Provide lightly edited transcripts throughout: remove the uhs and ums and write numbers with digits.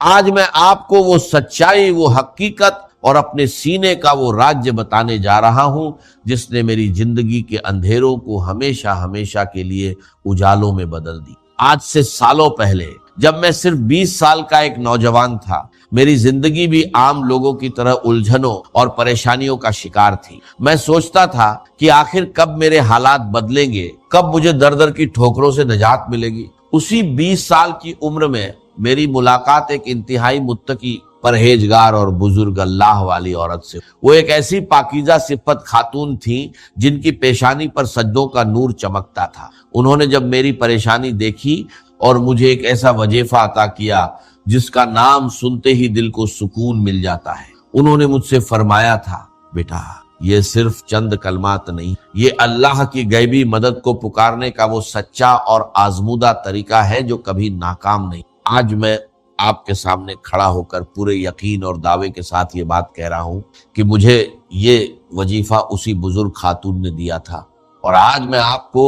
آج میں آپ کو وہ سچائی، وہ حقیقت اور اپنے سینے کا وہ راج بتانے جا رہا ہوں جس نے میری زندگی کے اندھیروں کو ہمیشہ ہمیشہ کے لیے اجالوں میں بدل دی۔ آج سے سالوں پہلے جب میں صرف 20 سال کا ایک نوجوان تھا، میری زندگی بھی عام لوگوں کی طرح الجھنوں اور پریشانیوں کا شکار تھی۔ میں سوچتا تھا کہ آخر کب میرے حالات بدلیں گے، کب مجھے در در کی ٹھوکروں سے نجات ملے گی۔ اسی 20 سال کی عمر میں میری ملاقات ایک انتہائی متقی، پرہیزگار اور بزرگ اللہ والی عورت سے۔ وہ ایک ایسی پاکیزہ صفت خاتون تھیں جن کی پیشانی پر سجدوں کا نور چمکتا تھا۔ انہوں نے جب میری پریشانی دیکھی اور مجھے ایک ایسا وظیفہ عطا کیا جس کا نام سنتے ہی دل کو سکون مل جاتا ہے۔ انہوں نے مجھ سے فرمایا تھا، بیٹا یہ صرف چند کلمات نہیں، یہ اللہ کی غیبی مدد کو پکارنے کا وہ سچا اور آزمودہ طریقہ ہے جو کبھی ناکام نہیں۔ آج میں آپ کے سامنے کھڑا ہو کر پورے یقین اور دعوے کے ساتھ یہ بات کہہ رہا ہوں کہ مجھے یہ وظیفہ اسی بزرگ خاتون نے دیا تھا، اور آج میں آپ کو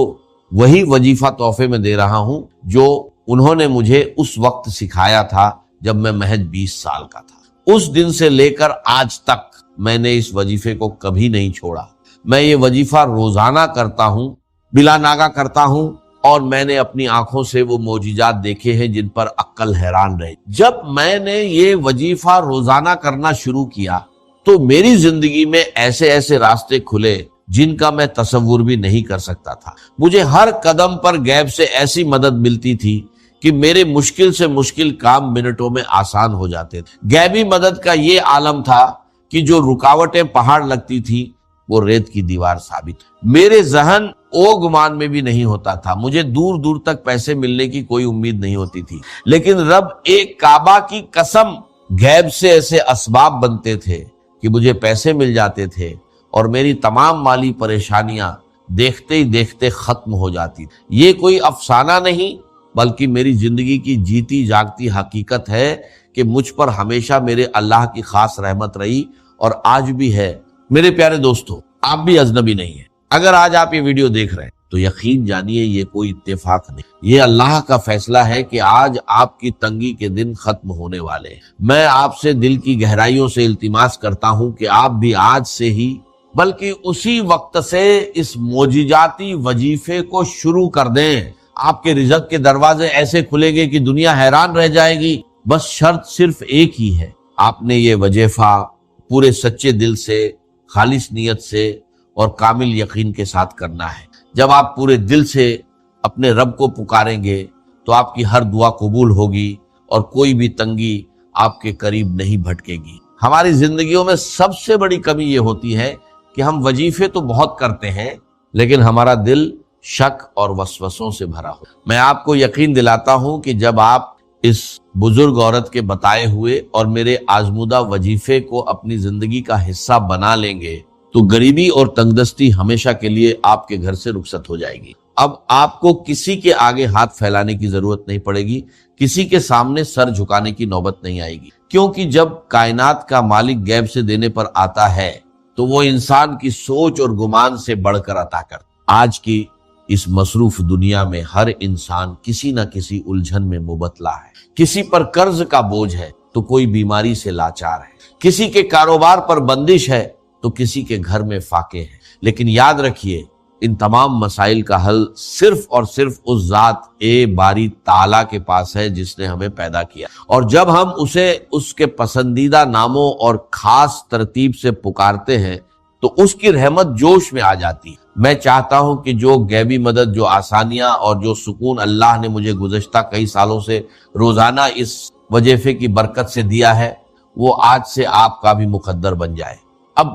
وہی وظیفہ تحفے میں دے رہا ہوں جو انہوں نے مجھے اس وقت سکھایا تھا جب میں محض 20 سال کا تھا۔ اس دن سے لے کر آج تک میں نے اس وظیفے کو کبھی نہیں چھوڑا۔ میں یہ وظیفہ روزانہ کرتا ہوں، بلا ناغہ کرتا ہوں، اور میں نے اپنی آنکھوں سے وہ معجزات دیکھے ہیں جن پر عقل حیران رہی۔ جب میں نے یہ وظیفہ روزانہ کرنا شروع کیا تو میری زندگی میں ایسے ایسے راستے کھلے جن کا میں تصور بھی نہیں کر سکتا تھا۔ مجھے ہر قدم پر غیب سے ایسی مدد ملتی تھی کہ میرے مشکل سے مشکل کام منٹوں میں آسان ہو جاتے تھے۔ غیبی مدد کا یہ عالم تھا کہ جو رکاوٹیں پہاڑ لگتی تھی وہ ریت کی دیوار ثابت۔ میرے ذہن او گمان میں بھی نہیں ہوتا تھا، مجھے دور دور تک پیسے ملنے کی کوئی امید نہیں ہوتی تھی، لیکن رب ایک کعبہ کی قسم غیب سے ایسے اسباب بنتے تھے کہ مجھے پیسے مل جاتے تھے اور میری تمام مالی پریشانیاں دیکھتے ہی دیکھتے ختم ہو جاتی۔ یہ کوئی افسانہ نہیں بلکہ میری زندگی کی جیتی جاگتی حقیقت ہے کہ مجھ پر ہمیشہ میرے اللہ کی خاص رحمت رہی اور آج بھی ہے۔ میرے پیارے دوستو، آپ بھی اجنبی نہیں ہیں۔ اگر آج آپ یہ ویڈیو دیکھ رہے ہیں تو یقین جانیے یہ کوئی اتفاق نہیں، یہ اللہ کا فیصلہ ہے کہ آج آپ کی تنگی کے دن ختم ہونے والے ہیں۔ میں آپ سے دل کی گہرائیوں سے التماس کرتا ہوں کہ آپ بھی آج سے ہی بلکہ اسی وقت سے اس معجزاتی وظیفے کو شروع کر دیں۔ آپ کے رزق کے دروازے ایسے کھلیں گے کہ دنیا حیران رہ جائے گی۔ بس شرط صرف ایک ہی ہے، آپ نے یہ وظیفہ پورے سچے دل سے، خالص نیت سے اور کامل یقین کے ساتھ کرنا ہے۔ جب آپ پورے دل سے اپنے رب کو پکاریں گے تو آپ کی ہر دعا قبول ہوگی اور کوئی بھی تنگی آپ کے قریب نہیں بھٹکے گی۔ ہماری زندگیوں میں سب سے بڑی کمی یہ ہوتی ہے کہ ہم وظیفے تو بہت کرتے ہیں لیکن ہمارا دل شک اور وسوسوں سے بھرا ہو۔ میں آپ کو یقین دلاتا ہوں کہ جب آپ اس بزرگ عورت کے بتائے ہوئے اور میرے آزمودہ وظیفے کو اپنی زندگی کا حصہ بنا لیں گے تو غریبی اور تنگدستی ہمیشہ کے لیے آپ کے گھر سے رخصت ہو جائے گی۔ اب آپ کو کسی کے آگے ہاتھ پھیلانے کی ضرورت نہیں پڑے گی، کسی کے سامنے سر جھکانے کی نوبت نہیں آئے گی، کیونکہ جب کائنات کا مالک غیب سے دینے پر آتا ہے تو وہ انسان کی سوچ اور گمان سے بڑھ کر عطا کرتا۔ آج کی اس مصروف دنیا میں ہر انسان کسی نہ کسی الجھن میں مبتلا ہے، کسی پر قرض کا بوجھ ہے تو کوئی بیماری سے لاچار ہے، کسی کے کاروبار پر بندش ہے تو کسی کے گھر میں فاقے ہیں۔ لیکن یاد رکھیے، ان تمام مسائل کا حل صرف اور صرف اس ذات باری تعالیٰ کے پاس ہے جس نے ہمیں پیدا کیا، اور جب ہم اسے اس کے پسندیدہ ناموں اور خاص ترتیب سے پکارتے ہیں تو اس کی رحمت جوش میں آ جاتی ہے۔ میں چاہتا ہوں کہ جو غیبی مدد، جو آسانیاں اور جو سکون اللہ نے مجھے گزشتہ کئی سالوں سے روزانہ اس وظیفے کی برکت سے دیا ہے وہ آج سے آپ کا بھی مقدر بن جائے۔ اب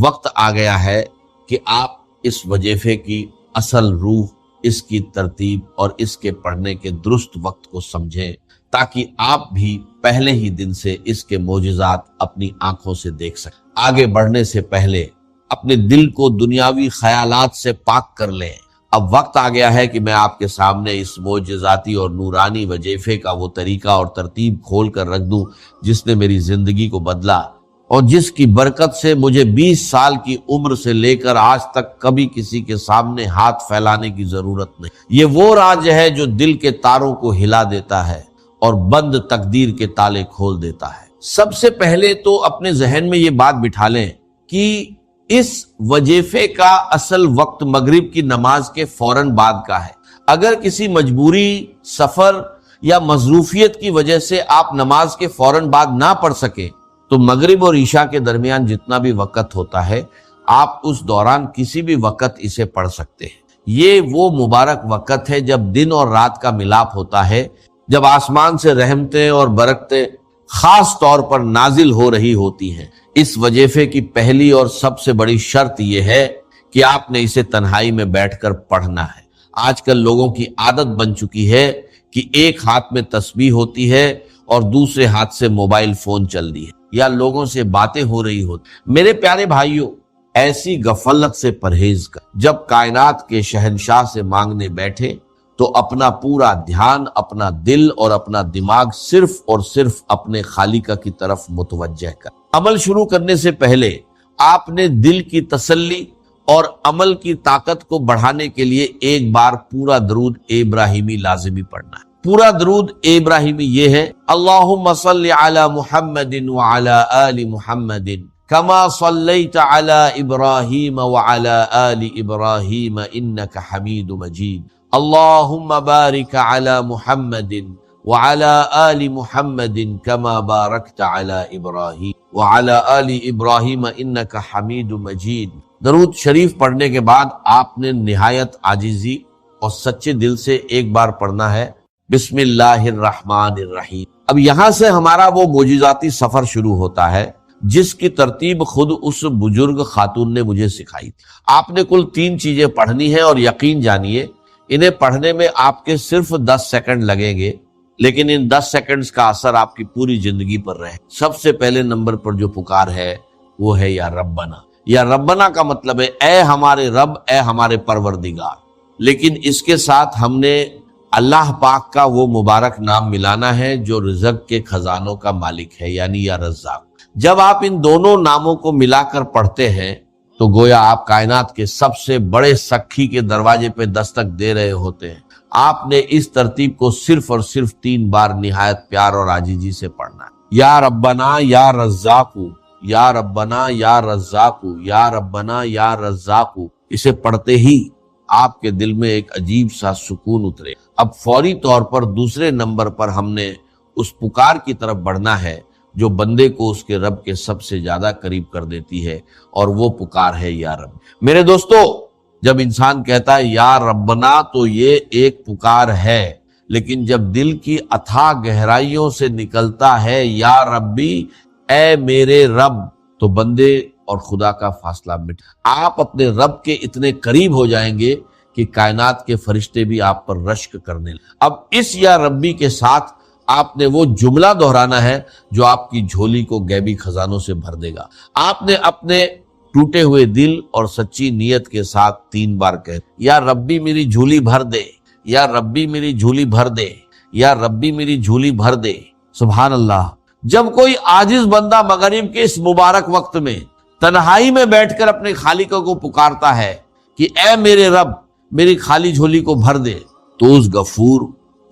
وقت آ گیا ہے کہ آپ اس وظیفے کی اصل روح، اس کی ترتیب اور اس کے پڑھنے کے درست وقت کو سمجھیں تاکہ آپ بھی پہلے ہی دن سے اس کے معجزات اپنی آنکھوں سے دیکھ سکیں۔ آگے بڑھنے سے پہلے اپنے دل کو دنیاوی خیالات سے پاک کر لیں۔ اب وقت آ گیا ہے کہ میں آپ کے سامنے اس معجزاتی اور نورانی وظیفے کا وہ طریقہ اور ترتیب کھول کر رکھ دوں جس نے میری زندگی کو بدلا اور جس کی برکت سے مجھے 20 سال کی عمر سے لے کر آج تک کبھی کسی کے سامنے ہاتھ پھیلانے کی ضرورت نہیں۔ یہ وہ راز ہے جو دل کے تاروں کو ہلا دیتا ہے اور بند تقدیر کے تالے کھول دیتا ہے۔ سب سے پہلے تو اپنے ذہن میں یہ بات بٹھا لیں کہ اس وظیفے کا اصل وقت مغرب کی نماز کے فوراً بعد کا ہے۔ اگر کسی مجبوری، سفر یا مصروفیت کی وجہ سے آپ نماز کے فوراً بعد نہ پڑھ سکیں تو مغرب اور عشاء کے درمیان جتنا بھی وقت ہوتا ہے آپ اس دوران کسی بھی وقت اسے پڑھ سکتے ہیں۔ یہ وہ مبارک وقت ہے جب دن اور رات کا ملاپ ہوتا ہے، جب آسمان سے رحمتیں اور برکتیں خاص طور پر نازل ہو رہی ہوتی ہیں۔ اس وظیفے کی پہلی اور سب سے بڑی شرط یہ ہے کہ آپ نے اسے تنہائی میں بیٹھ کر پڑھنا ہے۔ آج کل لوگوں کی عادت بن چکی ہے کہ ایک ہاتھ میں تسبیح ہوتی ہے اور دوسرے ہاتھ سے موبائل فون چل رہی ہے یا لوگوں سے باتیں ہو رہی ہوتی۔ میرے پیارے بھائیوں، ایسی غفلت سے پرہیز کر۔ جب کائنات کے شہنشاہ سے مانگنے بیٹھے تو اپنا پورا دھیان، اپنا دل اور اپنا دماغ صرف اور صرف اپنے خالق کی طرف متوجہ کر۔ عمل شروع کرنے سے پہلے آپ نے دل کی تسلی اور عمل کی طاقت کو بڑھانے کے لیے ایک بار پورا درود ابراہیمی لازمی پڑھنا ہے۔ پورا درود ابراہیمی یہ ہے: اللہم صلی علی محمد وعلی آل محمد کما صلیت علی ابراہیم وعلی آل ابراہیم انک حمید مجید، اللہم بارک علی محمد وعلی آل محمد کما بارکت علی ابراہیم وعلی آل ابراہیم انک حمید مجید۔ درود شریف پڑھنے کے بعد آپ نے نہایت عاجزی اور سچے دل سے ایک بار پڑھنا ہے: بسم اللہ الرحمن الرحیم۔ اب یہاں سے ہمارا وہ معجزاتی سفر شروع ہوتا ہے جس کی ترتیب خود اس بزرگ خاتون نے مجھے سکھائی تھی۔ آپ نے کل 3 چیزیں پڑھنی ہیں اور یقین جانیے انہیں پڑھنے میں آپ کے صرف 10 سیکنڈ لگیں گے، لیکن ان 10 سیکنڈز کا اثر آپ کی پوری زندگی پر رہے۔ سب سے پہلے نمبر پر جو پکار ہے وہ ہے یا ربنا۔ یا ربنا کا مطلب ہے اے ہمارے رب، اے ہمارے پروردگار، لیکن اس کے ساتھ ہم نے اللہ پاک کا وہ مبارک نام ملانا ہے جو رزق کے خزانوں کا مالک ہے، یعنی یا رزاق۔ جب آپ ان دونوں ناموں کو ملا کر پڑھتے ہیں تو گویا آپ کائنات کے سب سے بڑے سکھی کے دروازے پہ دستک دے رہے ہوتے ہیں۔ آپ نے اس ترتیب کو صرف اور صرف 3 بار نہایت پیار اور عاجزی سے پڑھنا ہے: یا ربنا یا رزاق، یا ربنا یا رزاق، یا ربنا یا رزاق۔ اسے پڑھتے ہی آپ کے دل میں ایک عجیب سا سکون اترے۔ اب فوری طور پر دوسرے نمبر پر ہم نے اس پکار کی طرف بڑھنا ہے جو بندے کو اس کے رب کے سب سے زیادہ قریب کر دیتی ہے، اور وہ پکار ہے یا رب۔ میرے دوستو، جب انسان کہتا ہے یا ربنا تو یہ ایک پکار ہے، لیکن جب دل کی اتھاہ گہرائیوں سے نکلتا ہے یا ربی، اے میرے رب، تو بندے اور خدا کا فاصلہ مٹ، آپ اپنے رب کے اتنے قریب ہو جائیں گے کہ کائنات کے فرشتے بھی آپ پر رشک کرنے لگیں۔ اب اس یا ربی کے ساتھ آپ نے وہ جملہ دہرانا ہے جو آپ کی جھولی کو غیبی خزانوں سے بھر دے گا۔ آپ نے اپنے ٹوٹے ہوئے دل اور سچی نیت کے ساتھ 3 بار کہے: یا ربی میری جھولی بھر دے، یا ربی میری جھولی بھر دے، یا ربی میری جھولی بھر دے۔ سبحان اللہ۔ جب کوئی عاجز بندہ مغرب کے اس مبارک وقت میں تنہائی میں بیٹھ کر اپنے خالق کو پکارتا ہے کہ اے میرے رب میری خالی جھولی کو بھر دے، تو اس غفور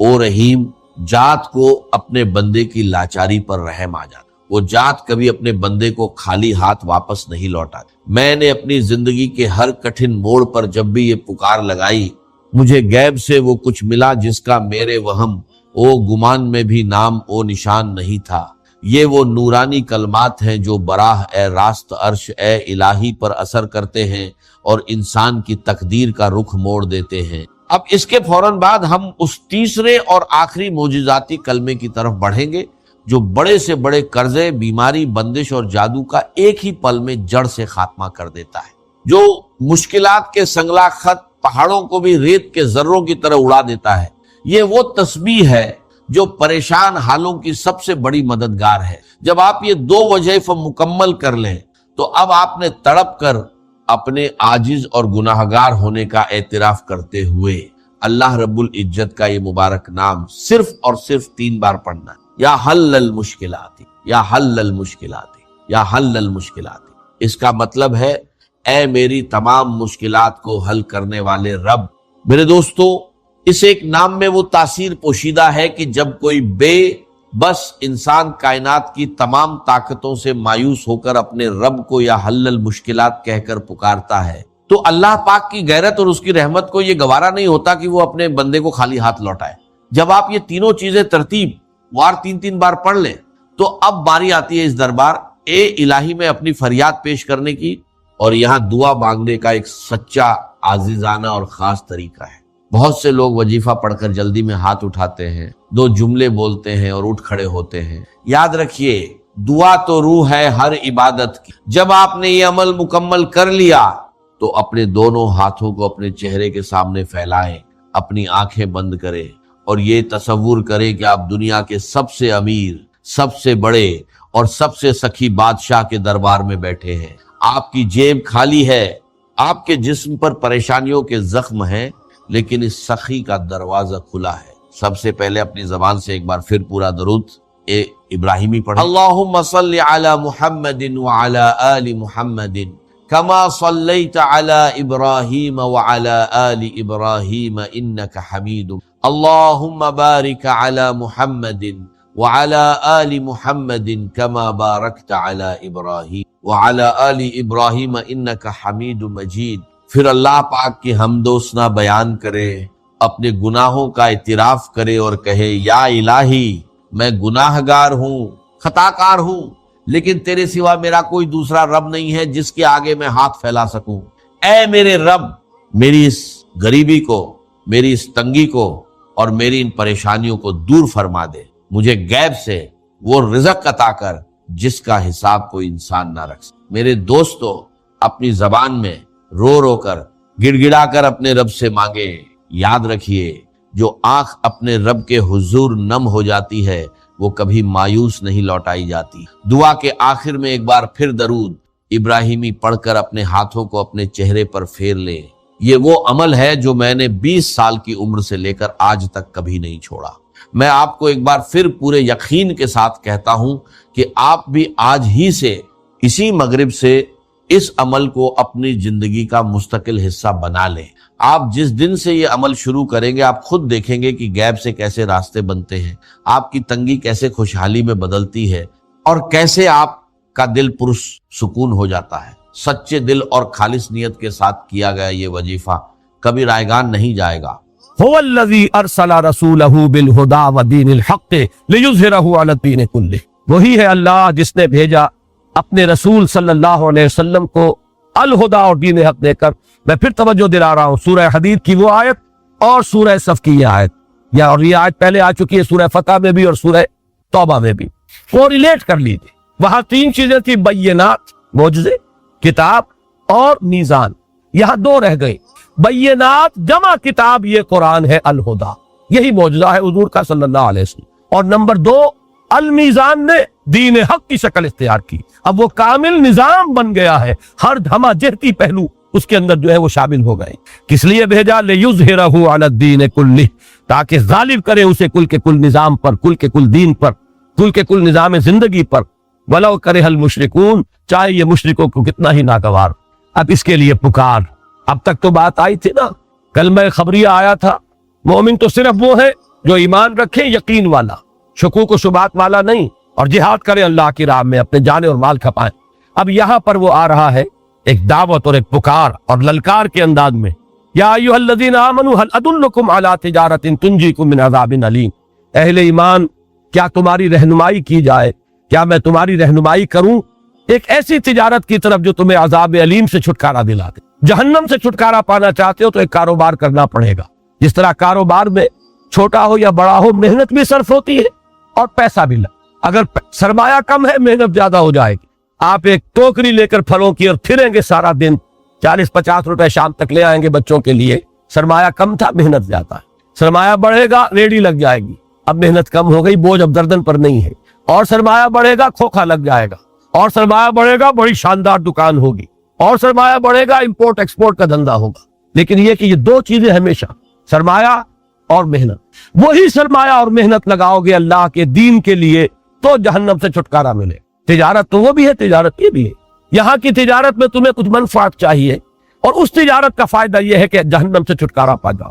او رحیم ذات کو اپنے بندے کی لاچاری پر رحم آ جاتا۔ وہ ذات کبھی اپنے بندے کو خالی ہاتھ واپس نہیں لوٹاتی۔ میں نے اپنی زندگی کے ہر کٹھن موڑ پر جب بھی یہ پکار لگائی، مجھے غیب سے وہ کچھ ملا جس کا میرے وہم او گمان میں بھی نام او نشان نہیں تھا۔ یہ وہ نورانی کلمات ہیں جو براہ اے راست عرش اے الہی پر اثر کرتے ہیں اور انسان کی تقدیر کا رخ موڑ دیتے ہیں۔ اب اس کے فوراً بعد ہم اس تیسرے اور آخری معجزاتی کلمے کی طرف بڑھیں گے جو بڑے سے بڑے قرضے، بیماری، بندش اور جادو کا ایک ہی پل میں جڑ سے خاتمہ کر دیتا ہے، جو مشکلات کے سنگلا خط پہاڑوں کو بھی ریت کے ذروں کی طرح اڑا دیتا ہے۔ یہ وہ تسبیح ہے جو پریشان حالوں کی سب سے بڑی مددگار ہے۔ جب آپ یہ 2 وظائف مکمل کر لیں تو اب آپ نے تڑپ کر اپنے عاجز اور گناہگار ہونے کا اعتراف کرتے ہوئے اللہ رب العزت کا یہ مبارک نام صرف اور صرف 3 بار پڑھنا ہے: یا حل المشکلات، یا حل المشکلات، یا حل المشکلات۔ اس کا مطلب ہے اے میری تمام مشکلات کو حل کرنے والے رب۔ میرے دوستو، اس ایک نام میں وہ تاثیر پوشیدہ ہے کہ جب کوئی بے بس انسان کائنات کی تمام طاقتوں سے مایوس ہو کر اپنے رب کو یا حل المشکلات کہہ کر پکارتا ہے تو اللہ پاک کی غیرت اور اس کی رحمت کو یہ گوارا نہیں ہوتا کہ وہ اپنے بندے کو خالی ہاتھ لوٹائے۔ جب آپ یہ تینوں چیزیں ترتیب وار 3 بار پڑھ لیں تو اب باری آتی ہے اس دربار اے الہی میں اپنی فریاد پیش کرنے کی، اور یہاں دعا مانگنے کا ایک سچا عاجزانہ اور خاص طریقہ ہے۔ بہت سے لوگ وظیفہ پڑھ کر جلدی میں ہاتھ اٹھاتے ہیں، 2 جملے بولتے ہیں اور اٹھ کھڑے ہوتے ہیں۔ یاد رکھیے دعا تو روح ہے ہر عبادت کی۔ جب آپ نے یہ عمل مکمل کر لیا تو اپنے دونوں ہاتھوں کو اپنے چہرے کے سامنے پھیلائیں، اپنی آنکھیں بند کریں اور یہ تصور کریں کہ آپ دنیا کے سب سے امیر، سب سے بڑے اور سب سے سخی بادشاہ کے دربار میں بیٹھے ہیں۔ آپ کی جیب خالی ہے، آپ کے جسم پر پریشانیوں کے زخم ہیں، لیکن اس سخی کا دروازہ کھلا ہے۔ سب سے پہلے اپنی زبان سے ایک بار پھر پورا درود ابراہیمی پڑھیں۔ اللہم صل علی محمد وعلی آل محمد کما صلیت علی ابراہیم وعلی آل ابراہیم انک حمید، اللہم بارک علی محمد وعلی آل محمد کما بارکت علی ابراہیم وعلی آل ابراہیم انک حمید مجید۔ پھر اللہ پاک کی حمد و ثنا بیان کرے، اپنے گناہوں کا اعتراف کرے اور کہے یا الہی میں گناہ گار ہوں، خطا کار ہوں، لیکن تیرے سوا میرا کوئی دوسرا رب نہیں ہے جس کے آگے میں ہاتھ پھیلا سکوں۔ اے میرے رب میری اس غریبی کو، میری اس تنگی کو اور میری ان پریشانیوں کو دور فرما دے، مجھے غیب سے وہ رزق عطا کر جس کا حساب کوئی انسان نہ رکھ سکے۔ میرے دوستو اپنی زبان میں رو رو کر گڑ گڑا کر اپنے رب سے مانگے۔ یاد رکھیے جو آنکھ اپنے رب کے حضور نم ہو جاتی ہے وہ کبھی مایوس نہیں لوٹائی جاتی۔ دعا کے آخر میں ایک بار پھر درود ابراہیمی پڑھ کر اپنے ہاتھوں کو اپنے چہرے پر پھیر لے۔ یہ وہ عمل ہے جو میں نے 20 سال کی عمر سے لے کر آج تک کبھی نہیں چھوڑا۔ میں آپ کو ایک بار پھر پورے یقین کے ساتھ کہتا ہوں کہ آپ بھی آج ہی سے اسی مغرب سے اس عمل کو اپنی زندگی کا مستقل حصہ بنا لیں۔ آپ جس دن سے یہ عمل شروع کریں گے آپ خود دیکھیں گے کہ غیب سے کیسے راستے بنتے ہیں، آپ کی تنگی کیسے خوشحالی میں بدلتی ہے اور کیسے آپ کا دل پرسکون ہو جاتا ہے۔ سچے دل اور خالص نیت کے ساتھ کیا گیا یہ وظیفہ کبھی رائگان نہیں جائے گا۔ هو الذی ارسل رسولہ بالہدی ودین الحق لیظہرہ علی الدین کلہ، وہی ہے اللہ جس نے بھیجا اپنے رسول صلی اللہ علیہ وسلم کو الہدا اور دین حق دے کر۔ میں پھر توجہ دلا رہا ہوں سورہ حدید کی وہ آیت اور سورہ صف کی یہ آیت، اور یہ آیت پہلے آ چکی ہے سورہ فتح میں بھی اور سورہ توبہ میں بھی، وہ ریلیٹ کر لیجیے۔ وہاں 3 چیزیں تھی، بینات معجزے، کتاب اور میزان، یہاں 2 رہ گئے۔ بینات جمع کتاب یہ قرآن ہے، الہدا یہی معجزہ ہے حضور کا صلی اللہ علیہ وسلم، اور نمبر 2 المیزان نے دین حق کی شکل اختیار کی۔ اب وہ کامل نظام بن گیا ہے، ہر دھما جہتی پہلو اس کے اندر جو ہے وہ شامل ہو گئے۔ کس لیے بھیجا؟ لیظہرہ علی الدین کلہ، تاکہ غالب کرے اسے کل کے کل نظام پر، کل کے کل دین پر، کل کے کل نظام زندگی پر، ولو کرہ المشرکون، چاہے یہ مشرکوں کو کتنا ہی ناگوار۔ اب اس کے لیے پکار، اب تک تو بات آئی تھی نا، کلمہ خبریہ آیا تھا، مومن تو صرف وہ ہے جو ایمان رکھے، یقین والا، شکوک و شبہات والا نہیں، اور جہاد کریں اللہ کی راہ میں، اپنے جان اور مال کھپائیں۔ اب یہاں پر وہ آ رہا ہے ایک دعوت اور ایک پکار اور للکار کے انداز میں، یا ایھا الذین آمنوا هل ادلکم علی تجارۃ تنجیکم من عذاب علیم، اہل ایمان کیا تمہاری رہنمائی کی جائے، کیا میں تمہاری رہنمائی کروں ایک ایسی تجارت کی طرف جو تمہیں عذاب علیم سے چھٹکارا دلا دے۔ جہنم سے چھٹکارا پانا چاہتے ہو تو ایک کاروبار کرنا پڑے گا، جس طرح کاروبار میں چھوٹا ہو یا بڑا ہو محنت بھی صرف ہوتی ہے اور پیسہ بھی لگ، اگر سرمایہ کم ہے محنت زیادہ ہو جائے گی۔ آپ ایک ٹوکری لے کر پھلوں کی اور پھریں گے سارا دن، 40-50 روپے شام تک لے آئیں گے بچوں کے لیے، سرمایہ کم تھا محنت زیادہ ہے۔ سرمایہ بڑھے گا ریڑھی لگ جائے گی، اب محنت کم ہو گئی، بوجھ اب گردن پر نہیں ہے، اور سرمایہ بڑھے گا کھوکھا لگ جائے گا، اور سرمایہ بڑھے گا بڑی شاندار دکان ہوگی، اور سرمایہ بڑھے گا امپورٹ ایکسپورٹ کا دھندا ہوگا۔ لیکن یہ کہ یہ 2 چیزیں ہمیشہ، سرمایہ اور محنت، وہی سرمایہ اور محنت لگاؤ گے اللہ کے دین کے لیے تو جہنم سے چھٹکارا ملے۔ تجارت تو وہ بھی ہے، تجارت یہ بھی ہے۔ یہاں کی تجارت میں تمہیں کچھ منفعت چاہیے، اور اس تجارت کا فائدہ یہ ہے کہ جہنم سے چھٹکارا پا جاؤ۔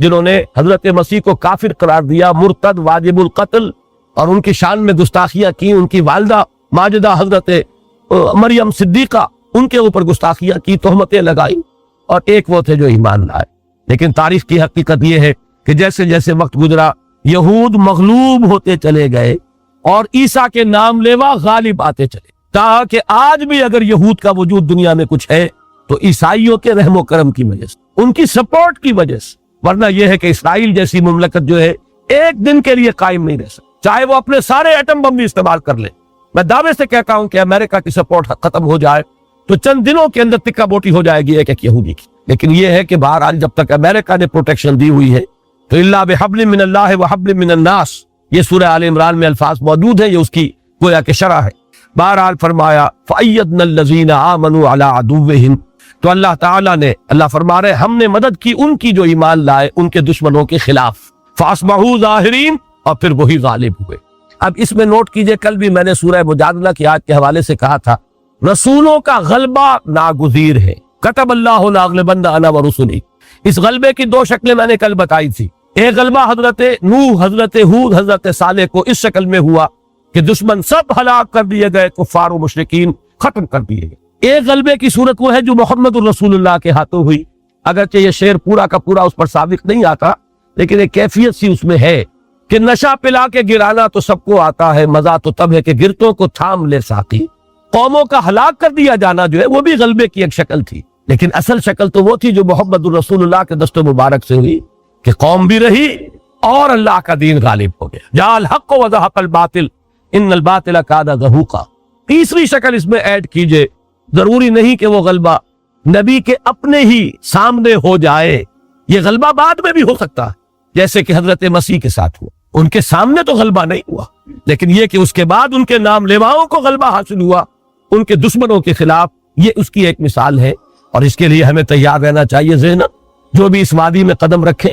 جنہوں نے حضرت مسیح کو کافر قرار دیا، مرتد، واجب القتل، اور ان کی شان میں گستاخیاں کی، ان کی والدہ ماجدہ حضرت مریم صدیقہ، ان کے اوپر گستاخیاں کی، تہمتیں لگائی، اور ایک وہ تھے جو ایمان لائے۔ لیکن تاریخ کی حقیقت یہ ہے کہ جیسے جیسے وقت گزرا یہود مغلوب ہوتے چلے گئے اور عیسیٰ کے نام لیوا غالب آتے چلے، تاکہ آج بھی اگر یہود کا وجود دنیا میں کچھ ہے تو عیسائیوں کے رحم و کرم کی وجہ سے، ان کی سپورٹ کی وجہ سے، ورنہ یہ ہے کہ اسرائیل جیسی مملکت جو ہے ایک دن کے لیے قائم نہیں رہ سکتی، چاہے وہ اپنے سارے ایٹم بم بھی استعمال کر لیں۔ میں دعوے سے کہتا ہوں کہ امریکہ کی سپورٹ ختم ہو جائے تو چند دنوں کے اندر ٹکا بوٹی ہو جائے گی ایک یہودی کی۔ لیکن یہ ہے کہ بہرحال جب تک امریکہ نے پروٹیکشن دی ہوئی ہے تو اللہ بحبل من اللہ وحبل من الناس، یہ سورہ آل عمران میں الفاظ موجود ہیں، یہ اس کی گویا کہ شرح ہے۔ بہرحال فرمایا فَأَيَّدْنَا الَّذِينَ آمَنُوا عَلَىٰ عَدُوِّهِمْ، تو اللہ تعالیٰ نے، اللہ فرما رہے ہم نے مدد کی ان کی جو ایمان لائے ان کے دشمنوں کے خلاف، فَأَصْبَحُوا ظَاهِرِينَ، اور پھر وہی غالب ہوئے۔ اب اس میں نوٹ کیجئے، کل بھی میں نے سورہ مجادلہ کی آیت کے حوالے سے کہا تھا رسولوں کا غلبہ ناگزیر ہے، کتب اللہ لأغلبن انا ورسلی۔ اس غلبے کی دو شکلیں میں نے کل بتائی تھی، ایک غلبہ حضرت نوح، حضرت ہود، حضرت صالح کو اس شکل میں ہوا کہ دشمن سب ہلاک کر دیے گئے، کفار و مشرکین ختم کر دیے گئے۔ ایک غلبے کی صورت وہ ہے جو محمد الرسول اللہ کے ہاتھوں ہوئی، اگرچہ یہ شعر پورا کا پورا اس پر ثابت نہیں آتا، لیکن ایک کیفیت سی اس میں ہے کہ نشہ پلا کے گرانا تو سب کو آتا ہے، مزہ تو تب ہے کہ گرتوں کو تھام لے ساقی۔ قوموں کا ہلاک کر دیا جانا جو ہے وہ بھی غلبے کی ایک شکل تھی، لیکن اصل شکل تو وہ تھی جو محمد الرسول اللہ کے دست مبارک سے ہوئی کہ قوم بھی رہی اور اللہ کا دین غالب ہو گیا۔ جاء الحق وزهق الباطل ان الباطل کان زہوقا۔ تیسری شکل اس میں ایڈ کیجئے، ضروری نہیں کہ وہ غلبہ نبی کے اپنے ہی سامنے ہو جائے، یہ غلبہ بعد میں بھی ہو سکتا ہے، جیسے کہ حضرت مسیح کے ساتھ ہوا، ان کے سامنے تو غلبہ نہیں ہوا، لیکن یہ کہ اس کے بعد ان کے نام لیواؤں کو غلبہ حاصل ہوا ان کے دشمنوں کے خلاف، یہ اس کی ایک مثال ہے۔ اور اس کے لیے ہمیں تیار رہنا چاہیے ذہن، جو بھی اس وادی میں قدم رکھے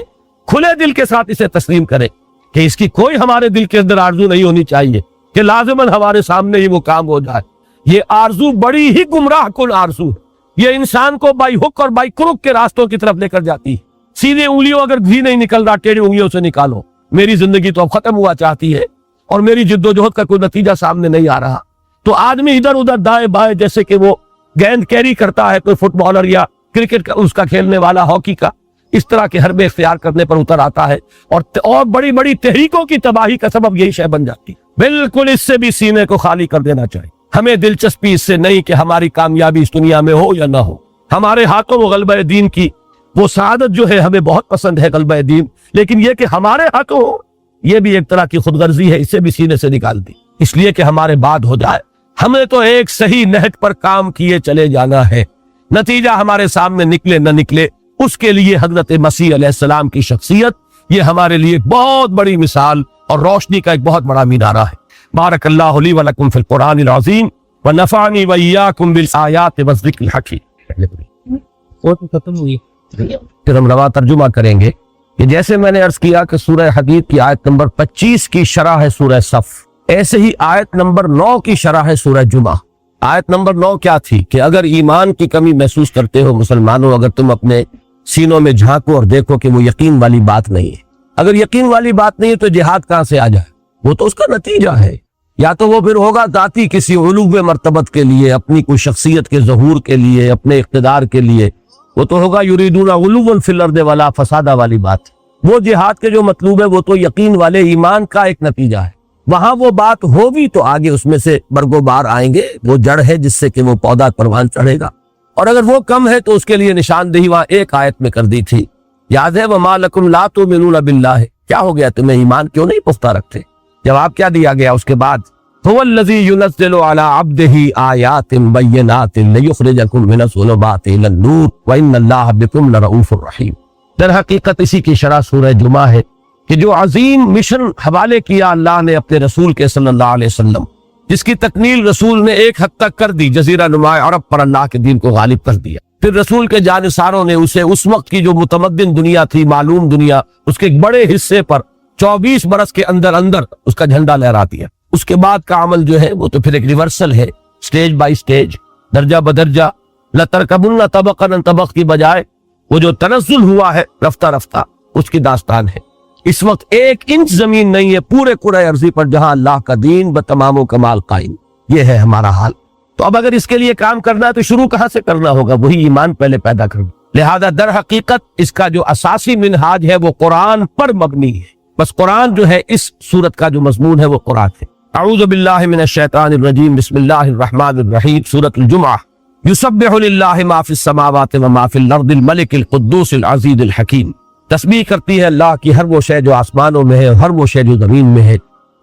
کھلے دل کے ساتھ اسے تسلیم کرے کہ اس کی کوئی ہمارے دل کے اندر آرزو نہیں ہونی چاہیے کہ لازماً ہمارے سامنے ہی وہ کام ہو جائے۔ یہ آرزو بڑی ہی گمراہ کن آرزو ہے، یہ انسان کو بائی ہک اور بائی کروک کے راستوں کی طرف لے کر جاتی ہے۔ سیدھے انگلیوں اگر گھی نہیں نکل رہا، ٹیڑھی انگلیوں سے نکالو، میری زندگی تو اب ختم ہوا چاہتی ہے اور میری جد و جہد کا کوئی نتیجہ سامنے نہیں آ رہا، تو آدمی ادھر ادھر دائیں بائیں جیسے کہ وہ گیند کیری کرتا ہے کوئی فٹ بالر یا کرکٹ کا اس کا کھیلنے والا، ہاکی کا، اس طرح کے حربے اختیار کرنے پر اتر آتا ہے، اور بڑی بڑی تحریکوں کی تباہی کا سبب یہی شے بن جاتی ہے۔ بالکل اس سے بھی سینے کو خالی کر دینا چاہیے، ہمیں دلچسپی اس سے نہیں کہ ہماری کامیابی اس دنیا میں ہو یا نہ ہو، ہمارے ہاتھوں وہ غلبہ دین کی وہ سعادت جو ہے ہمیں بہت پسند ہے غلبہ دین، لیکن یہ کہ ہمارے ہاتھوں ہو یہ بھی ایک طرح کی خود غرضی ہے، اسے بھی سینے سے نکال دی، اس لیے کہ ہمارے بعد ہو جائے۔ ہمیں تو ایک صحیح نہج پر کام کیے چلے جانا ہے، نتیجہ ہمارے سامنے نکلے نہ نکلے، اس کے لیے حضرت مسیح علیہ السلام کی شخصیت یہ ہمارے لیے بہت بڑی مثال اور روشنی کا ایک بہت بڑا مینارہ ہے۔ بارک اللہ لی ولکم فی القرآن العظیم ونفعنی وإیاکم بالآیات والذکر الحکیم۔ ختم ہوئی، پھر ہم رواں ترجمہ کریں گے کہ جیسے میں نے عرض کیا کہ سورہ حدید کی آیت نمبر 25 کی شرح ہے سورہ صف، ایسے ہی آیت نمبر 9 کی شرح ہے سورہ جمعہ۔ آیت نمبر 9 کیا تھی کہ اگر ایمان کی کمی محسوس کرتے ہو مسلمانوں، اگر تم اپنے سینوں میں جھانکو اور دیکھو کہ وہ یقین والی بات نہیں ہے، اگر یقین والی بات نہیں ہے تو جہاد کہاں سے آ جائے؟ وہ تو اس کا نتیجہ ہے، یا تو وہ پھر ہوگا ذاتی کسی علو مرتبت کے لیے، اپنی کوئی شخصیت کے ظہور کے لیے، اپنے اقتدار کے لیے، وہ تو ہوگا یریدون علوا فی الارض ولا فسادا والی بات۔ وہ جہاد کے جو مطلوب ہے وہ تو یقین والے ایمان کا ایک نتیجہ ہے، وہاں وہ بات ہوگی تو آگے اس میں سے برگو بار آئیں گے، وہ جڑ ہے جس سے کہ وہ پودا پروان چڑھے گا، اور اگر وہ کم ہے تو اس کے لیے نشاندہی وہاں ایک آیت میں کر دی تھی، یاد ہے وما لکم لا تؤمنون باللہ، کیا ہو گیا تمہیں ایمان کیوں نہیں پختہ رکھتے؟ جواب کیا دیا گیا اس کے بعد؟ هو الذی ينزل على عبده آیات بینات لیخرجکم من الظلمات الى النور وان اللہ بکم لرؤوف الرحیم۔ در حقیقت اسی کی شرح سورہ جمعہ ہے کہ جو عظیم مشن حوالے کیا اللہ نے اپنے رسول کے صلی اللہ علیہ وسلم، جس کی تکمیل رسول نے ایک حد تک کر دی، جزیرہ نما عرب پر اللہ کے دین کو غالب کر دیا، پھر رسول کے جانثاروں نے اسے اس وقت کی جو متمدن دنیا تھی، معلوم دنیا، اس کے ایک بڑے حصے پر 24 برس کے اندر اندر اس کا جھنڈا لہرا دیا۔ اس کے بعد کا عمل جو ہے وہ تو پھر ایک ریورسل ہے، سٹیج بائی سٹیج، درجہ بدرجہ، لترکبن طبقا عن طبق کی بجائے وہ جو تنزل ہوا ہے رفتہ رفتہ، اس کی داستان ہے۔ اس وقت 1 انچ زمین نہیں ہے پورے کرۂ ارضی پر جہاں اللہ کا دین بتمام و کمال قائم۔ یہ ہے ہمارا حال۔ تو اب اگر اس کے لیے کام کرنا ہے تو شروع کہاں سے کرنا ہوگا؟ وہی ایمان پہلے پیدا کرنا۔ لہذا در حقیقت اس کا جو اساسی منہاج ہے وہ قرآن پر مبنی ہے۔ بس قرآن جو ہے، اس سورت کا جو مضمون ہے وہ قرآن ہے۔ اعوذ باللہ من الشیطان الرجیم، بسم اللہ الرحمن الرحیم۔ سورۃ الجمعہ۔ یسبح للہ ما فی السماوات و ما فی الارض الملک القدوس العزیز الحکیم۔ تسبیح کرتی ہے اللہ کی ہر وہ شے جو آسمانوں میں ہے اور ہر وہ شے جو زمین میں ہے،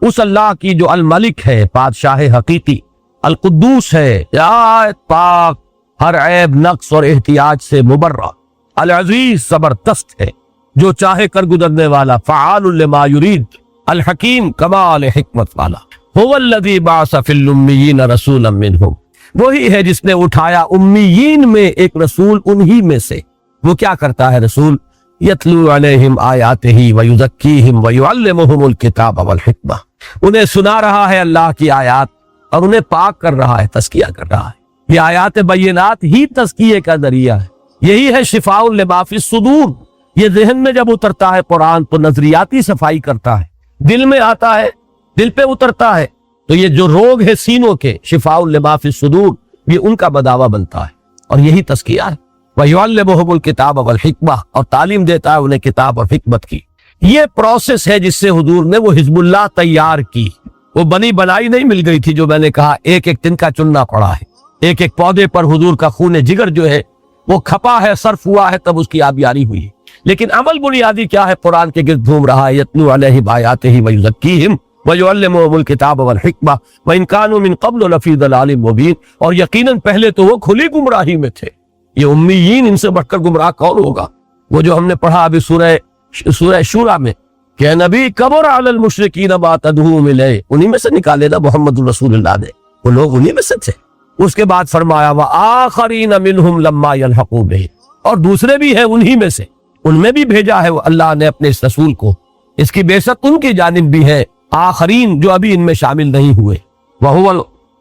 اس اللہ کی جو الملک ہے، بادشاہ حقیقی، القدوس ہے، نہایت پاک، ہر عیب، نقص اور احتیاج سے مبرہ، العزیز زبردست ہے، جو چاہے کر گزرنے والا، فعال لما یرید، الحکیم کمال حکمت والا۔ هو الذی بعث فی الامیین رسولا منہم، وہی ہے جس نے اٹھایا امیین میں ایک رسول انہی میں سے۔ وہ کیا کرتا ہے رسول؟ یتلو علیہم آیاتہ ویزکیہم ویعلمہم الکتاب والحکمہ، انہیں سنا رہا ہے اللہ کی آیات اور انہیں پاک کر رہا ہے، تزکیہ کر رہا ہے۔ یہ آیات بینات ہی تزکیے کا ذریعہ ہے، یہی ہے شفاء لما فی الصدور۔ یہ ذہن میں جب اترتا ہے قرآن تو نظریاتی صفائی کرتا ہے، دل میں آتا ہے، دل پہ اترتا ہے تو یہ جو روگ ہے سینوں کے، شفاء لما فی الصدور، یہ ان کا بداوا بنتا ہے اور یہی تزکیہ ہے۔ وَيُعَلِّمُهُمُ الْكِتَابَ وَالْحِکْمَةَ، اور تعلیم دیتا ہے انہیں کتاب اور حکمت کی۔ یہ پروسیس ہے جس سے حضور نے وہ حزب اللہ تیار کی۔ وہ بنی بنائی نہیں مل گئی تھی جو میں نے کہا، ایک ایک تنکا چننا پڑا ہے، ایک ایک پودے پر حضور کا خون جگر جو ہے وہ کھپا ہے، صرف ہوا ہے، تب اس کی آبیاری ہوئی۔ لیکن عمل بنیادی کیا ہے؟ قرآن کے گرد گھوم رہا ہے، یتلو علیہم آیاتہ ویزکیہم ویعلمہم الکتاب والحکمہ وان کانوا من قبل لفی ضلال مبین، اور یقیناً پہلے تو وہ کھلی گمراہی میں تھے۔ یہ امیین، ان سے بڑھ کر گمراہ کون ہوگا؟ وہ جو ہم نے پڑھا ابھی سورہ شورى میں کہ نبی کبر علی المشرکین ما تدعوہم الیہ، انہی میں سے نکالے نا محمد رسول اللہ نے، وہ لوگ انہی میں سے تھے۔ اس کے بعد فرمایا وآخرین منہم لما یلحقوا بہ، اور دوسرے بھی ہیں انہی میں سے، ان میں بھی بھیجا ہے وہ اللہ نے اپنے اس رسول کو، اس کی بعثت ان کی جانب بھی ہے، آخرین جو ابھی ان میں شامل نہیں ہوئے۔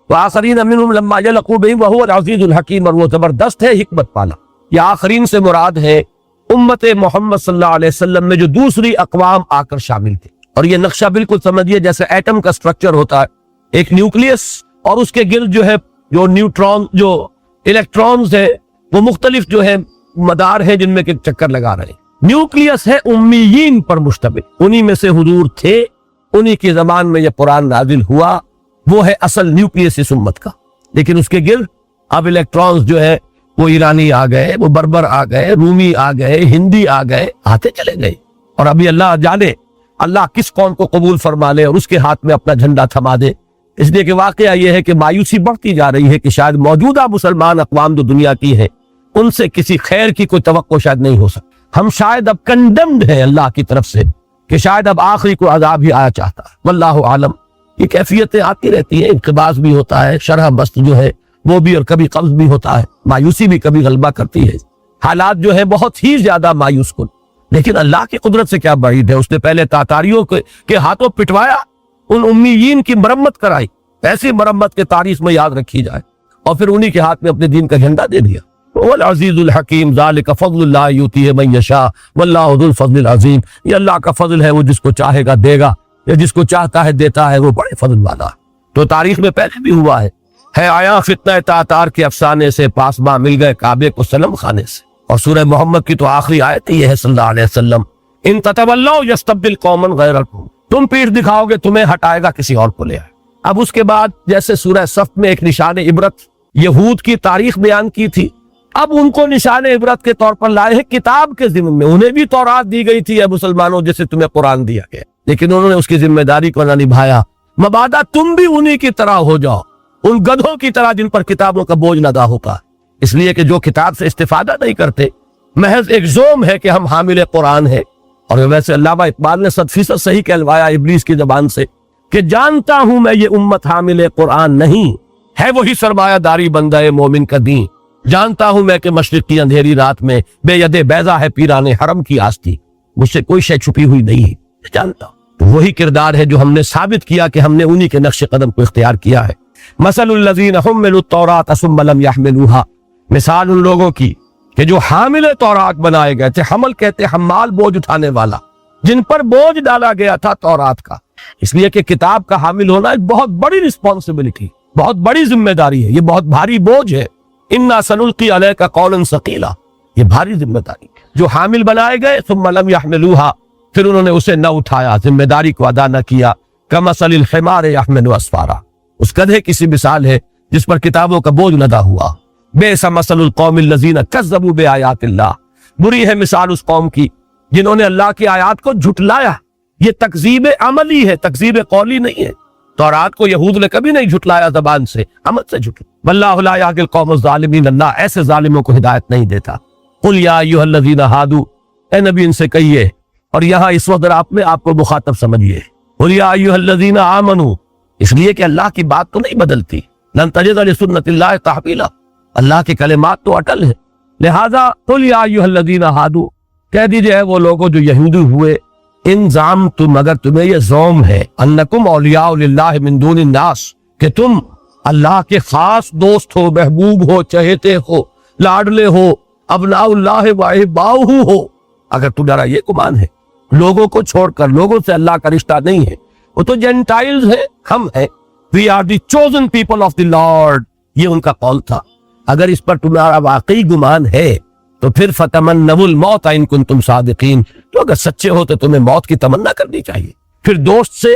وآخرین منہم لما یلحقوا بہ وہو العزیز الحکیم، اور وہ زبردست ہے، حکمت والا۔ یہ آخرین سے مراد ہے امت محمد صلی اللہ علیہ وسلم میں جو دوسری اقوام آ کر شامل تھے۔ اور یہ نقشہ بالکل سمجھیے جیسے ایٹم کا سٹرکچر ہوتا ہے، ایک نیوکلیس اور اس کے گرد جو ہے جو نیوٹرون، جو الیکٹرونز ہے، وہ مختلف جو ہے مدار ہیں جن میں کہ چکر لگا رہے ہیں۔ نیوکلیس ہے امیین پر مشتمل، انہی میں سے حضور تھے، انہی کی زبان میں یہ قرآن نازل ہوا، وہ ہے اصل نیوکلیس اس امت کا۔ لیکن اس کے گرد اب الیکٹرونز جو ہے وہ ایرانی آ گئے، وہ بربر آ گئے، رومی آ گئے، ہندی آ گئے، آتے چلے گئے۔ اور ابھی اللہ جانے اللہ کس قوم کو قبول فرما لے اور اس کے ہاتھ میں اپنا جھنڈا تھما دے۔ اس لیے کہ واقعہ یہ ہے کہ مایوسی بڑھتی جا رہی ہے کہ شاید موجودہ مسلمان اقوام جو دنیا کی ہے ان سے کسی خیر کی کوئی توقع شاید نہیں ہو سکتی۔ ہم شاید اب کنڈمڈ ہیں اللہ کی طرف سے کہ شاید اب آخری کو عذاب ہی آیا چاہتا ہے، واللہ عالم۔ یہ کیفیتیں آتی رہتی ہیں، انقباض بھی ہوتا ہے، شرح بست جو ہے وہ بھی، اور کبھی قبض بھی ہوتا ہے، مایوسی بھی کبھی غلبہ کرتی ہے، حالات جو ہے بہت ہی زیادہ مایوس کن۔ لیکن اللہ کی قدرت سے کیا بعید ہے، اس نے پہلے تاتاریوں کے ہاتھوں پٹوایا، ان امیین کی مرمت کرائی، ایسی مرمت کے تاریخ میں یاد رکھی جائے، اور پھر انہی کے ہاتھ میں اپنے دین کا جھنڈا دے دیا۔ والعزیز الحکیم ذالک فضل اللہ یؤتیہ من یشاء واللہ ذو الفضل العظیم، یہ اللہ کا فضل ہے، وہ جس کو چاہے گا دے گا، یا جس کو چاہتا ہے دیتا ہے، وہ بڑے فضل والا ہے۔ تو تاریخ میں پہلے بھی ہوا ہے آیا فتنہ تاتار کے افسانے سے پاسباں مل گئے کعبے کو سلم خانے سے۔ اور سورہ محمد کی تو آخری آیت یہ ہے صلی اللہ علیہ وسلم، ان تتولوا یستبدل قوما غیرکم، تم پیٹھ دکھاؤ گے تمہیں ہٹائے گا کسی اور کو لے آئے۔ اب اس کے بعد جیسے سورہ صف میں ایک نشان عبرت یہود کی تاریخ بیان کی تھی، اب ان کو نشان عبرت کے طور پر لائے ہیں کتاب کے ضمن میں۔ انہیں بھی تورات دی گئی تھی، مسلمانوں جیسے تمہیں قرآن دیا گیا، لیکن انہوں نے اس کی ذمہ داری کو نہ نبھایا۔ مبادا تم بھی انہی کی طرح ہو جاؤ، ان گدھوں کی طرح جن پر کتابوں کا بوجھ نہ ادا ہوتا، اس لیے کہ جو کتاب سے استفادہ نہیں کرتے، محض ایک زوم ہے کہ ہم حامل قرآن ہیں۔ اور ویسے علامہ اقبال نے 100% صحیح کہلوایا ابلیس کی زبان سے کہ جانتا ہوں میں یہ امت حامل قرآن نہیں ہے، وہی سرمایہ داری بندہ مومن کا دین، جانتا ہوں میں کہ مشرق کی اندھیری رات میں بے ید بیضا ہے پیران حرم کی آستی، مجھ سے کوئی شے چھپی ہوئی نہیں ہے، جانتا ہوں۔ تو وہی کردار ہے جو ہم نے ثابت کیا کہ ہم نے انہی کے نقش قدم کو اختیار کیا ہے۔ مثل الذین حملوا التوراۃ ثم لم یحملوها، مثال ان لوگوں کی کہ جو حامل تورات بنائے گئے تھے، حمل کہتے حمال بوجھ اٹھانے والا، جن پر بوجھ ڈالا گیا تھا تورات کا، اس لیے کہ کتاب کا حامل ہونا ایک بہت بڑی رسپانسبلٹی، بہت بڑی ذمہ داری ہے، یہ بہت بھاری بوجھ ہے۔ انا سنلقی علیک قولا ثقیلا، یہ بھاری ذمہ داری جو حامل بنائے گئے، ثم لم يحملوها، پھر انہوں نے اسے نہ اٹھایا، ذمہ داری کو ادا نہ کیا۔ کمثل الحمار يحمل اسفارا، اس گدھے کی سی مثال ہے جس پر کتابوں کا بوجھ لدا ہوا۔ بئس مثل القوم الذین کذبوا بآیات اللہ، بری ہے مثال اس قوم کی جنہوں نے اللہ کی آیات کو جھٹلایا۔ یہ تکذیب عملی ہے، تکذیب قولی نہیں ہے۔ تورات کو یہود نے کبھی نہیں جھٹلایا زبان سے، عمل سے جھٹلایا۔ واللہ لا یہدی القوم الظالمین، اللہ ایسے ظالموں کو ہدایت نہیں دیتا۔ قل یا ایھا الذین ھادوا، اے نبی ان سے کہیے، اور یہاں اس وقت آپ کو مخاطب سمجھیے، قل یا ایھا الذین آمنوا، اس لیے کہ اللہ کی بات تو نہیں بدلتی۔ لن تجد لسنت اللہ تحویلا، اللہ کے کلمات تو اٹل ہیں، لہذا قل یا ایھا الذین ھادوا، کہہ دیجئے وہ لوگوں جو یہودی ہوئے، ان زعمتم، اگر تمہیں یہ زوم ہے، انکم اولیاء للہ من دون الناس، کہ تم اللہ کے خاص دوست ہو، محبوب ہو، چہیتے ہو، لاڈلے ہو، ابناء اللہ و احباؤہ ہو، اگر تمہارا یہ گمان ہے، لوگوں کو چھوڑ کر، لوگوں سے اللہ کا رشتہ نہیں ہے، وہ تو جینٹائلز ہیں، ہم ہیں، we are the chosen people of the Lord، یہ ان کا قول تھا۔ اگر اس پر تمہارا واقعی گمان ہے تو پھر فتمنوا الموت ان کنتم صادقین، تو اگر سچے ہو تو تمہیں موت کی تمنا کرنی چاہیے۔ پھر دوست سے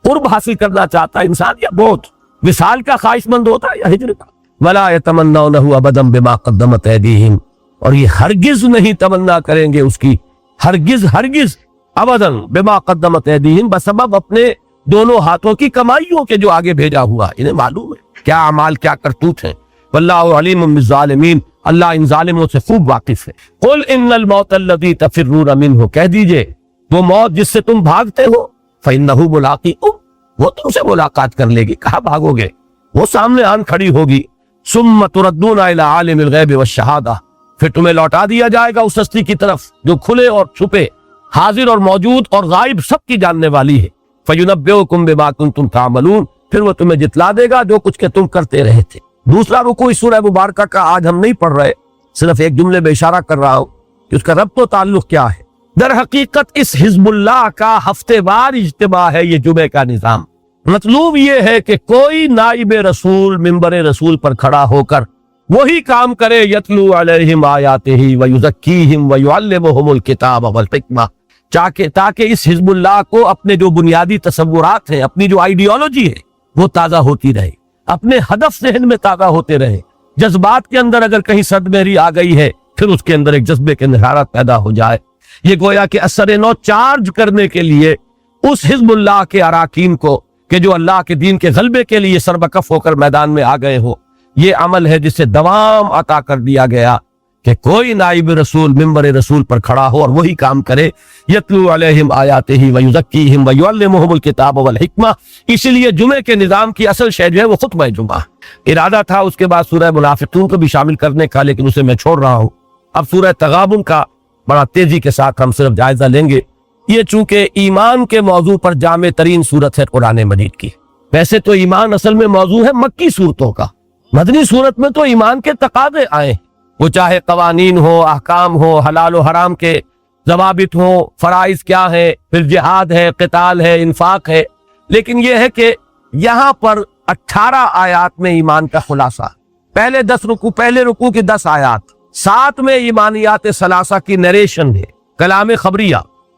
قرب حاصل کرنا چاہتا انسان یا موت، وصال کا خواہش مند ہوتا ہے یا ہجر کا۔ ولا یتمنونہ ابدا بما قدمت ایدیہم، اور یہ ہرگز نہیں تمنا کریں گے اس کی، ہرگز ہرگز، ابدا بما قدمت ایدیہم، بسبب اپنے دونوں ہاتھوں کی کمائیوں کے جو آگے بھیجا ہوا، انہیں معلوم ہے کیا اعمال کیا کرتوت ہیں۔ واللہ علیم بالظالمین، اللہ ان ظالموں سے خوب واقف ہے۔ قل ان الموت الذی تفرون منہ، کہہ دیجئے وہ موت جس سے تم بھاگتے ہو، فإنہ ملاقیکم، وہ تم سے ملاقات کر لے گی، کہاں بھاگو گے، وہ سامنے آن کھڑی ہوگی۔ ثم تردون الی عالم الغیب والشہادہ، پھر تمہیں لوٹا دیا جائے گا اس ہستی کی طرف جو کھلے اور چھپے، حاضر اور موجود اور غائب سب کی جاننے والی ہے۔ فینبئکم بما کنتم تعملون، پھر وہ تمہیں جتلا دے گا جو کچھ کہ تم کرتے رہے تھے۔ دوسرا رکوع اس سورہ مبارکہ کا آج ہم نہیں پڑھ رہے، صرف ایک جملے میں اشارہ کر رہا ہوں کہ اس کا ربط و تعلق کیا ہے۔ در حقیقت اس حزب اللہ کا ہفتے وار اجتماع ہے یہ جمعے کا نظام۔ مطلوب یہ ہے کہ کوئی نائب رسول ممبر رسول پر کھڑا ہو کر وہی کام کرے، یتلو علیہم آیاتہ ویزکیہم ویعلمہم الکتاب والحکمہ، تاکہ اس حزب اللہ کو اپنے جو بنیادی تصورات ہیں، اپنی جو آئیڈیالوجی ہے وہ تازہ ہوتی رہے، اپنے ہدف ذہن میں تازہ ہوتے رہے۔ جذبات کے اندر اگر کہیں سد مہری آ گئی ہے، پھر اس کے اندر ایک جذبے کی نہارت پیدا ہو جائے۔ یہ گویا کہ اثر نو چارج کرنے کے لیے اس حزب اللہ کے اراکین کو، کہ جو اللہ کے دین کے غلبے کے لیے سربکف ہو کر میدان میں آ گئے ہو، یہ عمل ہے جسے دوام عطا کر دیا گیا کہ کوئی نائب رسول ممبر رسول پر کھڑا ہو اور وہی کام کرے، یتلو علیہم آیاتہ ویزکیہم ویعلمہم الکتاب والحکمہ۔ اسی لیے جمعے کے نظام کی اصل شے جو ہے وہ خطبہ جمعہ۔ ارادہ تھا اس کے بعد سورہ منافقون کو بھی شامل کرنے کا، لیکن اسے میں چھوڑ رہا ہوں۔ اب سورہ تغابن کا بڑا تیزی کے ساتھ ہم صرف جائزہ لیں گے۔ یہ چونکہ ایمان کے موضوع پر جامع ترین صورت ہے قرآن مجید کی۔ ویسے تو ایمان اصل میں موضوع ہے مکی صورتوں کا، مدنی صورت میں تو ایمان کے تقاضے آئے، وہ چاہے قوانین ہو، احکام ہو، حلال و حرام کے ضوابط ہوں، فرائض کیا ہے، پھر جہاد ہے، قتال ہے، انفاق ہے۔ لیکن یہ ہے کہ یہاں پر 18 آیات میں ایمان کا خلاصہ، پہلے 10 رکوع، پہلے رکوع کی 10 آیات، 7 میں ایمانیات ثلاثہ کی نریشن ہے، کلام خبریہ،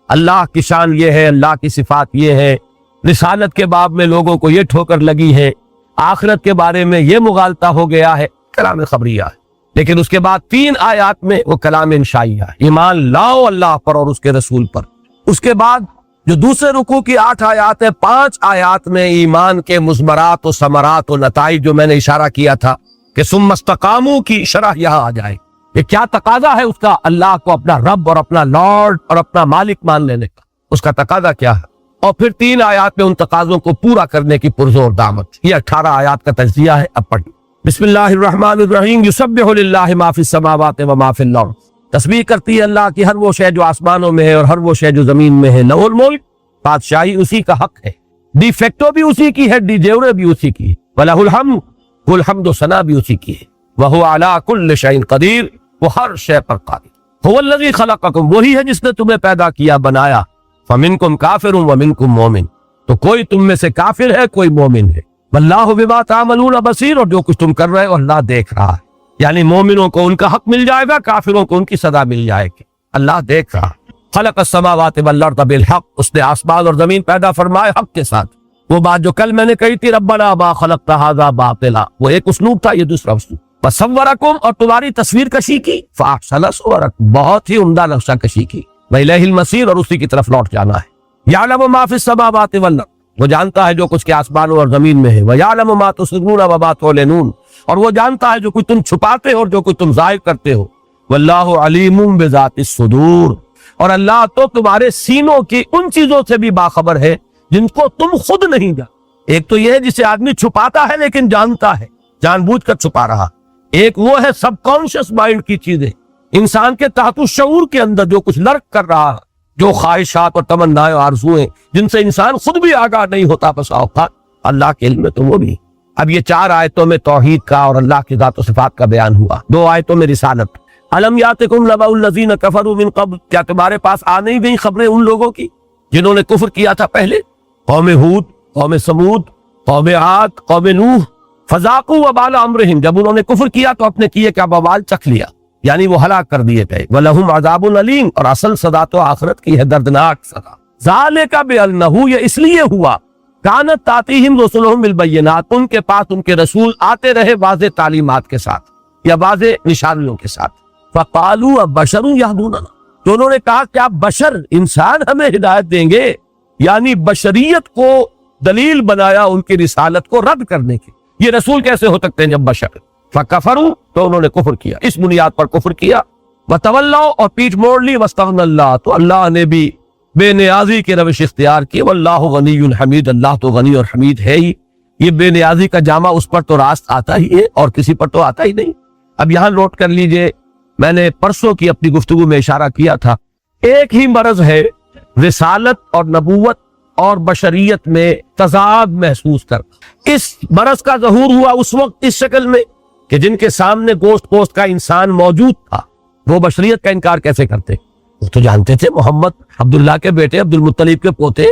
اللہ کی شان یہ ہے، اللہ کی صفات یہ ہے، رسالت کے باب میں لوگوں کو یہ ٹھوکر لگی ہے، آخرت کے بارے میں یہ مغالطہ ہو گیا ہے، کلام خبریہ ہے۔ لیکن اس کے بعد 3 آیات میں وہ کلام انشائیہ ہے، ایمان لاؤ اللہ پر اور اس کے رسول پر۔ اس کے بعد جو دوسرے رکوع کی 8 آیات ہے، 5 آیات میں ایمان کے مضمرات و ثمرات و نتائج، جو میں نے اشارہ کیا تھا کہ ثم استقاموا کی شرح یہاں آ جائے۔ یہ کیا تقاضا ہے اس کا، اللہ کو اپنا رب اور اپنا لارڈ اور اپنا مالک مان لینے کا، اس کا تقاضا کیا ہے، اور پھر 3 آیات میں ان تقاضوں کو پورا کرنے کی پرزور دعوت۔ یہ 18 آیات کا تجزیہ ہے، اب پڑھیں۔ بسم اللہ الرحمن الرحیم، یسبح للہ ما فی السماوات و ما فی الارض، تسبیح کرتی ہے اللہ کی ہر وہ شے جو آسمانوں میں ہے اور ہر وہ شے جو زمین میں ہے۔ لہ الملک، بادشاہی اسی کا حق ہے، ڈی فیکٹو بھی اسی کی ہے، ڈی جیورے بھی اسی کی ہے، وَلَهُ الْحَمْدُ، کل حمد و ثنا بھی اسی کی ہے، وَهُوَ عَلَىٰ كُلِّ شَيْءٍ قدیر، وہ ہر شے پر قادر۔ هو الذی خلقکم، وہی ہے جس نے تمہیں پیدا کیا بنایا، فمنکم کافر ومنکم مومن، تو کوئی تم میں سے کافر ہے کوئی مومن ہے، واللہ بما تعملون بصیر، اور جو کچھ تم کر رہے ہو اللہ دیکھ رہا ہے۔ یعنی مومنوں کو ان کا حق مل جائے گا، کافروں کو ان کی سزا مل جائے گی، اللہ دیکھ رہا۔ خلق السماوات والارض بالحق، اس نے آسمان اور زمین پیدا فرمائے حق کے ساتھ۔ وہ بات جو کل میں نے کہی تھی ربنا ما خلقت ھذا باطلا، وہ ایک اسلوب تھا، یہ دوسرا اسلوب۔ وصورکم، اور تمہاری تصویر کشی کی، فاحسن صورکم، بہت ہی عمدہ نقشہ کشی کی، وإلیہ المصیر، اور اسی کی طرف لوٹ جانا ہے۔ یعلم ما فی السماوات والارض، وہ جانتا ہے جو کچھ کے آسمانوں اور زمین میں ہے، ویعلم ما تسرون وما تعلنون، اور وہ جانتا ہے جو کچھ تم چھپاتے ہو اور جو کچھ تم ظاہر کرتے ہو، واللہ علیم بذات الصدور، اور اللہ تو تمہارے سینوں کی ان چیزوں سے بھی باخبر ہے جن کو تم خود نہیں جانتے۔ ایک تو یہ ہے جسے آدمی چھپاتا ہے لیکن جانتا ہے، جان بوجھ کر چھپا رہا۔ ایک وہ ہے سب کانشس مائنڈ کی چیزیں، انسان کے تحت الشعور کے اندر جو کچھ لرک کر رہا، جو خواہشات اور تمنائیں اور آرزویں جن سے انسان خود بھی آگاہ نہیں ہوتا بسا اوقات، اللہ کے علم میں تو وہ بھی۔ اب یہ 4 آیتوں میں توحید کا اور اللہ کی ذات و صفات کا بیان ہوا، 2 آیتوں میں رسالت۔ الم یاتکم نبأ الذین کفروا من قبل، کیا تمہارے پاس آ نہیں گئی خبریں ان لوگوں کی جنہوں نے کفر کیا تھا پہلے؟ قوم ہود، قوم سمود، قوم عاد، قوم نوح، فذاقوا وبال امرہم، جب انہوں نے کفر کیا تو اپنے کیے کا وبال چکھ لیا، یعنی وہ ہلاک کر دیے گئے۔ وَلَهُمْ عَذَابٌ أَلِيمٌ، اور اصل سزا تو آخرت کی ہے، دردناک سزا۔ ذَلِكَ بِأَنَّهُ، یہ اس لیے ہوا، كَانَتْ تَأْتِيهِمْ رُسُلُهُم بِالْبَيِّنَاتِ، ان کے پاس ان کے رسول آتے رہے واضح تعلیمات کے ساتھ یا واضح نشانیوں کے ساتھ۔ فَقَالُوا أَبَشَرٌ يَهْدُونَنَا، تو انہوں نے کہا کیا بشر، انسان ہمیں ہدایت دیں گے؟ یعنی بشریت کو دلیل بنایا ان کی رسالت کو رد کرنے کی، یہ رسول کیسے ہو سکتے ہیں جب بشر؟ فَكَفَرُوا، تو انہوں نے کفر کیا، اس بنیاد پر کفر کیا۔ وَتَوَلَّوْا، اور پیٹھ موڑ لی، وَاسْتَغْنَى اللَّهُ، تو اللہ نے بھی بے نیازی کی روش اختیار کی۔ وَاللَّهُ غَنِيٌّ حَمِيدٌ، اللہ تو غنی اور حمید ہے ہی، یہ بے نیازی کا جامع اس پر تو راست آتا ہی ہے اور کسی پر تو آتا ہی نہیں۔ اب یہاں نوٹ کر لیجئے، میں نے پرسوں کی اپنی گفتگو میں اشارہ کیا تھا، ایک ہی مرض ہے رسالت اور نبوت اور بشریت میں تضاد محسوس کر۔ اس مرض کا ظہور ہوا اس وقت اس شکل میں کہ جن کے سامنے گوشت پوست کا انسان موجود تھا وہ بشریت کا انکار کیسے کرتے؟ وہ تو جانتے تھے محمد عبداللہ کے بیٹے، عبد المطلب کے پوتے،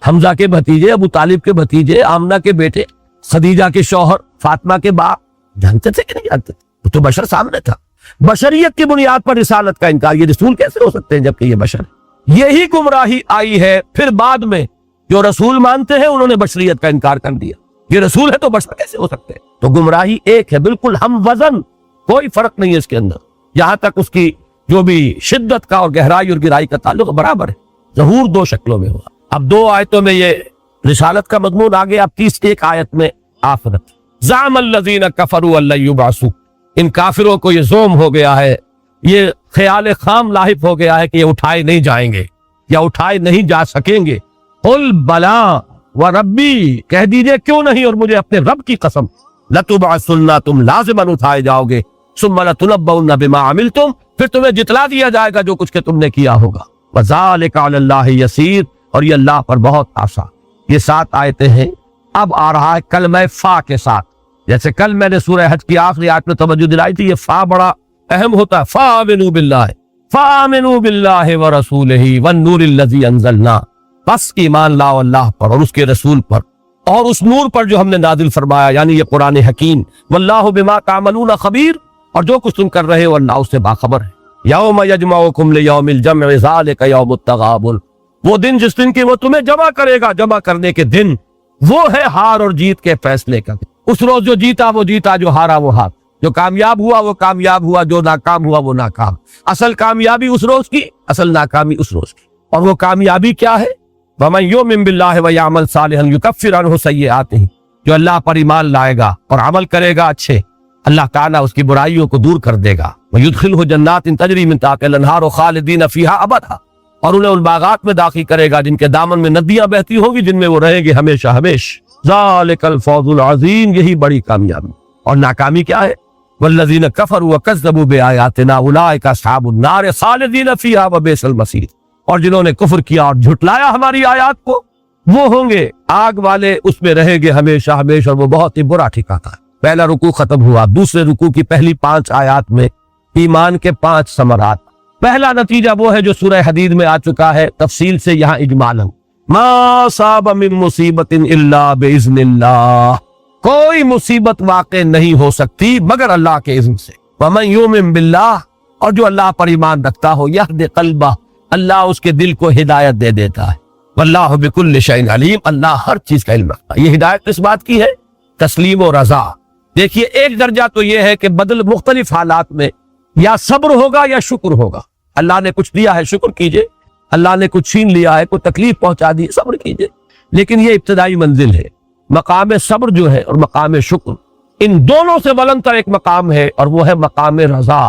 حمزہ کے بھتیجے، ابو طالب کے بھتیجے، آمنہ کے بیٹے، خدیجہ کے شوہر، فاطمہ کے باپ، جانتے تھے کہ نہیں جانتے تھے؟ وہ تو بشر سامنے تھا۔ بشریت کی بنیاد پر رسالت کا انکار، یہ رسول کیسے ہو سکتے ہیں جبکہ یہ بشر ہے؟ یہی گمراہی آئی ہے پھر بعد میں، جو رسول مانتے ہیں انہوں نے بشریت کا انکار کر دیا، یہ رسول ہے تو بشر کیسے ہو سکتے ہیں؟ تو گمراہی ایک ہے، بالکل ہم وزن، کوئی فرق نہیں ہے اس کے اندر، یہاں تک اس کی جو بھی شدت کا اور گہرائی اور گہرائی کا تعلق برابر ہے۔ ظہور 2 شکلوں میں ہوا۔ اب 2 آیتوں میں یہ رسالت کا مضمون آ گیا، اب 31 آیت میں آخرت۔ زعم الذین کفروا ان لن یبعثوا، ان کافروں کو یہ زوم ہو گیا ہے، یہ خیال خام لاحق ہو گیا ہے کہ یہ اٹھائے نہیں جائیں گے یا اٹھائے نہیں جا سکیں گے۔ قل بلا وربی، کہہ دیجئے کیوں نہیں، اور مجھے اپنے رب کی قسم، لتبعثن، تم لازماً اٹھائے جاؤ گے، ثم لتنبؤن بما عملتم، پھر تمہیں جتلا دیا جائے گا جو کچھ کہ تم نے کیا ہوگا۔ وذالک علی اللہ یسیر، اور یہ اللہ پر بہت آسان۔ یہ 7 آیتیں ہیں۔ اب آ رہا ہے کلمہ فا کے ساتھ، جیسے کل میں نے سورہ حج کی آخری آیت میں توجہ دلائی تھی، یہ فا بڑا اہم ہوتا ہے۔ فآمنوا باللہ، فآمنوا باللہ ورسولہ والنور الذی انزلنا، بس ایمان لاؤ اللہ پر اور اس کے رسول پر اور اس نور پر جو ہم نے نازل فرمایا، یعنی یہ قرآن حکیم۔ واللہ بما تعملون خبیر، اور جو کچھ تم کر رہے ہو اللہ اس سے باخبر ہے۔ یوم یجمعکم لیوم الجمع ذالک یوم التغابن، وہ دن جس دن کی وہ تمہیں جمع کرے گا، جمع کرنے کے دن، وہ ہے ہار اور جیت کے فیصلے کا دن۔ اس روز جو جیتا وہ جیتا، جو ہارا وہ ہار، جو کامیاب ہوا وہ کامیاب ہوا، جو ناکام ہوا وہ ناکام۔ اصل کامیابی اس روز کی، اصل ناکامی اس روز کی۔ اور وہ کامیابی کیا ہے؟ وَمَن يُؤْمِن بِاللَّهِ وَيَعْمَلْ صَالِحًا يُكَفِّرْ عَنْهُ سَيِّئَاتِهِ، جو اللہ پر ایمان لائے گا اور عمل کرے گا اچھے، اللہ تعالیٰ اس کی برائیوں کو دور کر دے گا۔ وَيُدْخِلْهُ جَنَّاتٍ تَجْرِي مِن تَحْتِهَا الْأَنْهَارُ خَالِدِينَ فِيهَا أَبَدًا، اور انہیں ان باغات میں داخل کرے گا جن کے دامن میں ندیاں بہتی ہوں گی، جن میں وہ رہیں گے ہمیشہ ہمیشہ۔ ذَلِكَ الْفَوْزُ الْعَظِيمُ، یہی بڑی کامیابی۔ اور ناکامی کیا ہے؟ وَالَّذِينَ كَفَرُوا وَكَذَّبُوا بِآيَاتِنَا أُولَٰئِكَ أَصْحَابُ النَّارِ خَالِدِينَ فِيهَا وَبِئْسَ الْمَصِيرُ، اور جنہوں نے کفر کیا اور جھٹلایا ہماری آیات کو، وہ ہوں گے آگ والے، اس میں رہیں گے ہمیشہ ہمیشہ، اور وہ بہت ہی برا ٹھکانہ ہے۔ پہلا رکوع ختم ہوا، دوسرے رکوع کی پہلی 5 آیات میں ایمان کے 5 ثمرات۔ پہلا نتیجہ وہ ہے جو سورہ حدید میں آ چکا ہے تفصیل سے، یہاں اجمالاً ما صاب من مصیبت الا باذن اللہ، کوئی مصیبت واقع نہیں ہو سکتی مگر اللہ کے اذن سے۔ ومن یؤمن باللہ، اور جو اللہ پر ایمان رکھتا ہو، یہد قلبہ، اللہ اس کے دل کو ہدایت دے دیتا ہے۔ واللہ بکل شیء علیم، اللہ ہر چیز کا علم رکھتا ہے۔ یہ ہدایت کس بات کی ہے؟ تسلیم و رضا۔ دیکھیے ایک درجہ تو یہ ہے کہ بدل مختلف حالات میں یا صبر ہوگا یا شکر ہوگا۔ اللہ نے کچھ دیا ہے شکر کیجئے، اللہ نے کچھ چھین لیا ہے، کوئی تکلیف پہنچا دی صبر کیجئے، لیکن یہ ابتدائی منزل ہے۔ مقام صبر جو ہے اور مقام شکر، ان دونوں سے بلند تر ایک مقام ہے اور وہ ہے مقام رضا،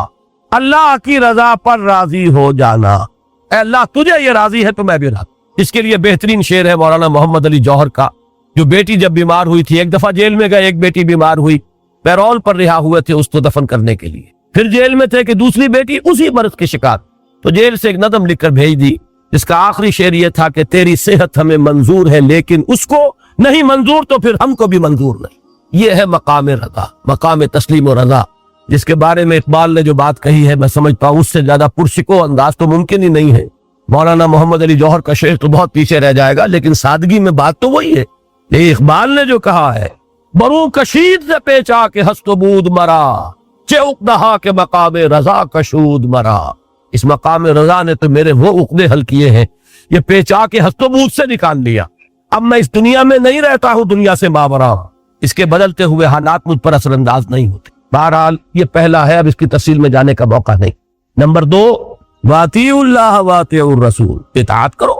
اللہ کی رضا پر راضی ہو جانا۔ اے اللہ تجھے یہ راضی ہے تو میں بھی راضی۔ اس کے لیے بہترین شعر ہے مولانا محمد علی جوہر کا، جو بیٹی جب بیمار ہوئی تھی، ایک دفعہ جیل میں گئے، ایک بیٹی بیمار ہوئی، پیرول پر رہا ہوئے تھے اس کو دفن کرنے کے لیے، پھر جیل میں تھے کہ دوسری بیٹی اسی مرض کے شکار، تو جیل سے ایک نظم لکھ کر بھیج دی جس کا آخری شعر یہ تھا کہ تیری صحت ہمیں منظور ہے لیکن اس کو نہیں منظور تو پھر ہم کو بھی منظور نہیں۔ یہ ہے مقام رضا، مقام تسلیم و رضا، جس کے بارے میں اقبال نے جو بات کہی ہے میں سمجھتا ہوں اس سے زیادہ پرشکو انداز تو ممکن ہی نہیں ہے۔ مولانا محمد علی جوہر کا شعر تو بہت پیچھے رہ جائے گا، لیکن سادگی میں بات تو وہی ہے۔ یہ اقبال نے جو کہا ہے، برو کشید سے پیچا کے ہست و بود مرا، چے اقدہا کے مقام رضا کشود مرا۔ اس مقام رضا نے تو میرے وہ عقدے حل کیے ہیں، یہ پیچا کے ہست و بود سے نکال لیا۔ اب میں اس دنیا میں نہیں رہتا ہوں، دنیا سے ماورا ہوں، اس کے بدلتے ہوئے حالات مجھ پر اثر انداز نہیں ہوتے۔ بہرحال یہ پہلا ہے، اب اس کی تفصیل میں جانے کا موقع نہیں۔ نمبر 2، واطیعوا اللہ واطیعوا الرسول، اطاعت کرو،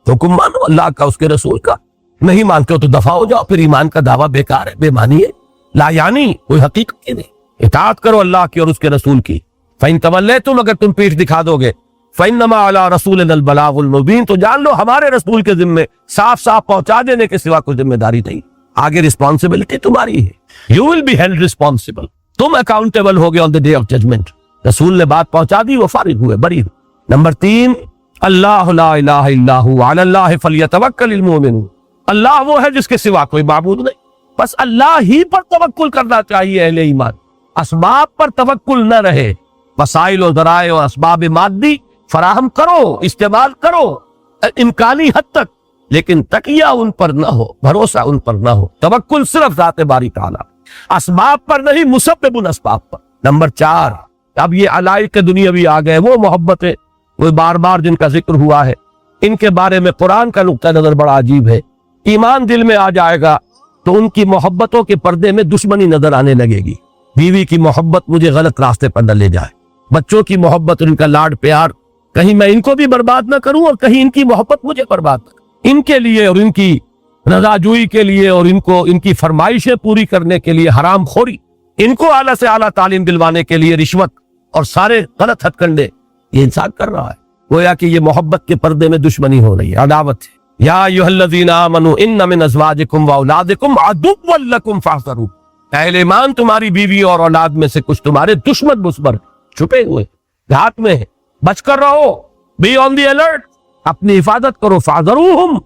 حکم مانو اللہ کا اس کے رسول کا، نہیں مانتے ہو تو دفع ہو جاؤ، پھر ایمان کا دعویٰ بیکار ہے، بے معنی ہے، لا یعنی کوئی حقیقت ہی نہیں۔ اطاعت کرو اللہ کی اور اس کے رسول کی۔ فَإِن تَوَلَّيْتُمْ، اگر تم پیٹھ دکھا دو گے، فَإِنَّمَا عَلَىٰ رَسُولِنَا الْبَلَاغُ الْمُبِينُ، تو جان لو ہمارے رسول کے ذمے صاف صاف پہنچا دینے کے سوا کوئی ذمہ داری نہیں، آگے رسپانسبلٹی تمہاری ہے، you will be held responsible، تم اکاؤنٹیبل ہوگے on the day of judgment۔ رسول نے بات پہنچا دی، وہ فارغ ہوئے، بری ہوئے۔ نمبر 3، اللہ لا الہ الا هو علی اللہ فلیتوکل المؤمنون، اللہ وہ ہے جس کے سوا کوئی معبود نہیں، بس اللہ ہی پر توکل کرنا چاہیے اہل ایمان، اسباب پر توکل نہ رہے، وسائل و ذرائع اور اسباب مادی فراہم کرو، استعمال کرو امکانی حد تک، لیکن تکیہ ان پر نہ ہو، بھروسہ ان پر نہ ہو، توکل صرف ذات باری تعالی، اسباب پر نہیں، مسبب الاسباب پر۔ نمبر 4، اب یہ علائق دنیاوی آ گئے، وہ محبتیں، وہ بار بار جن کا ذکر ہوا ہے، ان کے بارے میں قرآن کا نقطہ نظر بڑا عجیب ہے۔ ایمان دل میں آ جائے گا تو ان کی محبتوں کے پردے میں دشمنی نظر آنے لگے گی۔ بیوی کی محبت مجھے غلط راستے پر نہ لے جائے، بچوں کی محبت، ان کا لاڈ پیار، کہیں میں ان کو بھی برباد نہ کروں اور کہیں ان کی محبت مجھے برباد نہ کروں۔ ان کے لیے اور ان کی رضا جوئی کے لیے اور ان کی فرمائشیں پوری کرنے کے لیے حرام خوری، ان کو اعلیٰ سے اعلیٰ تعلیم دلوانے کے لیے رشوت اور سارے غلط ہتھ کنڈے یہ انسان کر رہا ہے، گویا کہ یہ محبت کے پردے میں دشمنی ہو رہی ہے، عداوت ہے۔ یا ایھا الذین آمنوا ان من ازواجکم واولادکم عدوا لکم فاحذروا، اہل ایمان تمہاری بیوی اور اولاد میں سے کچھ تمہارے دشمن مصبر چھپے ہوئے ہاتھ میں ہے، بچ کر رہو، بی آن دی الرٹ، اپنی حفاظت کرو، فاحذروہم،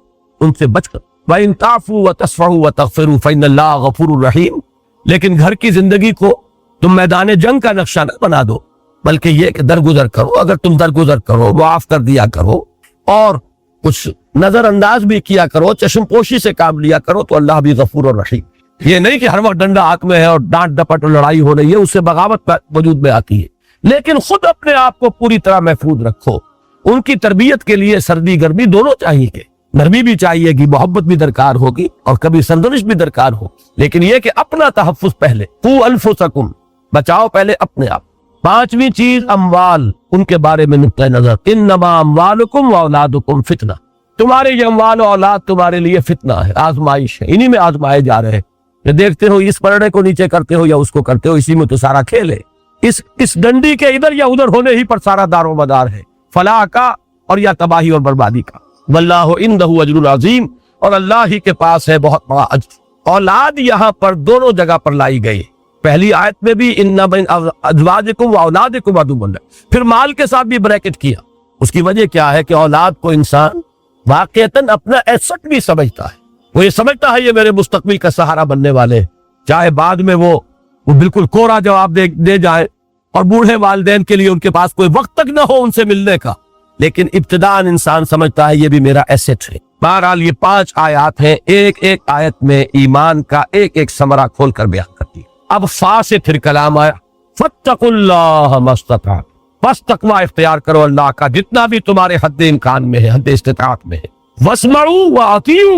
ان سے بچ کر، وَإِن تَعْفُوا وَتَصْفَحُوا وَتَغْفِرُوا فَإِنَّ اللَّهَ غَفُورٌ رَحِيمٌ، لیکن گھر کی زندگی کو تم میدان جنگ کا نقشہ نہ بنا دو، بلکہ یہ کہ درگزر کرو، اگر تم درگزر کرو، معاف کر دیا کرو اور کچھ نظر انداز بھی کیا کرو، چشم پوشی سے کام لیا کرو، تو اللہ بھی غفور اور رحیم۔ یہ نہیں کہ ہر وقت ڈنڈا ہاتھ میں ہے اور ڈانٹ ڈپٹ اور لڑائی ہو رہی ہے، اس سے بغاوت وجود میں آتی ہے، لیکن خود اپنے آپ کو پوری طرح محفوظ رکھو۔ ان کی تربیت کے لیے سردی گرمی دونوں چاہیے، کہ نرمی بھی چاہیے گی، محبت بھی درکار ہوگی اور کبھی سرزنش بھی درکار ہوگی، لیکن یہ کہ اپنا تحفظ پہلے، قوا انفسکم، بچاؤ پہلے اپنے آپ۔ 5ویں چیز اموال، ان کے بارے میں نقطہ نظر، انما اموالکم واولادکم فتنہ، تمہارے یہ اموال و اولاد تمہارے لیے فتنہ ہے، آزمائش ہے، انہی میں آزمائے جا رہے ہیں، کہ دیکھتے ہو اس پرڑے کو نیچے کرتے ہو یا اس کو کرتے ہو، اسی میں تو سارا کھیل ہے، اس ڈنڈی کے ادھر یا ادھر ہونے ہی پر سارا دار و مدار ہے، فلاح کا اور یا تباہی اور بربادی کا۔ واللہ عندہ اجر عظیم، اور اللہ ہی کے پاس ہے بہت بڑا اجر۔ اولاد یہاں پر دونوں جگہ پر لائی گئی، پہلی آیت میں بھی ان من ازواجکم واولادکم عدو لکم، پھر مال کے ساتھ بھی بریکٹ کیا۔ اس کی وجہ کیا ہے کہ اولاد کو انسان واقعتاً اپنا ایسٹ بھی سمجھتا ہے، وہ یہ سمجھتا ہے یہ میرے مستقبل کا سہارا بننے والے ہیں، چاہے بعد میں وہ بالکل کوڑا جواب دے جائے، اور بوڑھے والدین کے لیے ان کے پاس کوئی وقت تک نہ ہو ان سے ملنے کا، لیکن ابتداً انسان سمجھتا ہے یہ بھی میرا ایسٹ ہے۔ بہرحال یہ 5 آیات ہیں، ایک ایک آیت میں ایمان کا ایک ایک ثمرہ کھول کر بیان کرتی ہے۔ اب فا سے پھر کلام آیا، فاتقوا اللہ ما استطعتم، بس تقوی اختیار کرو اللہ کا جتنا بھی تمہارے حد امکان میں ہے، حد استطاعت میں ہے۔ واسمعوا واطیعوا،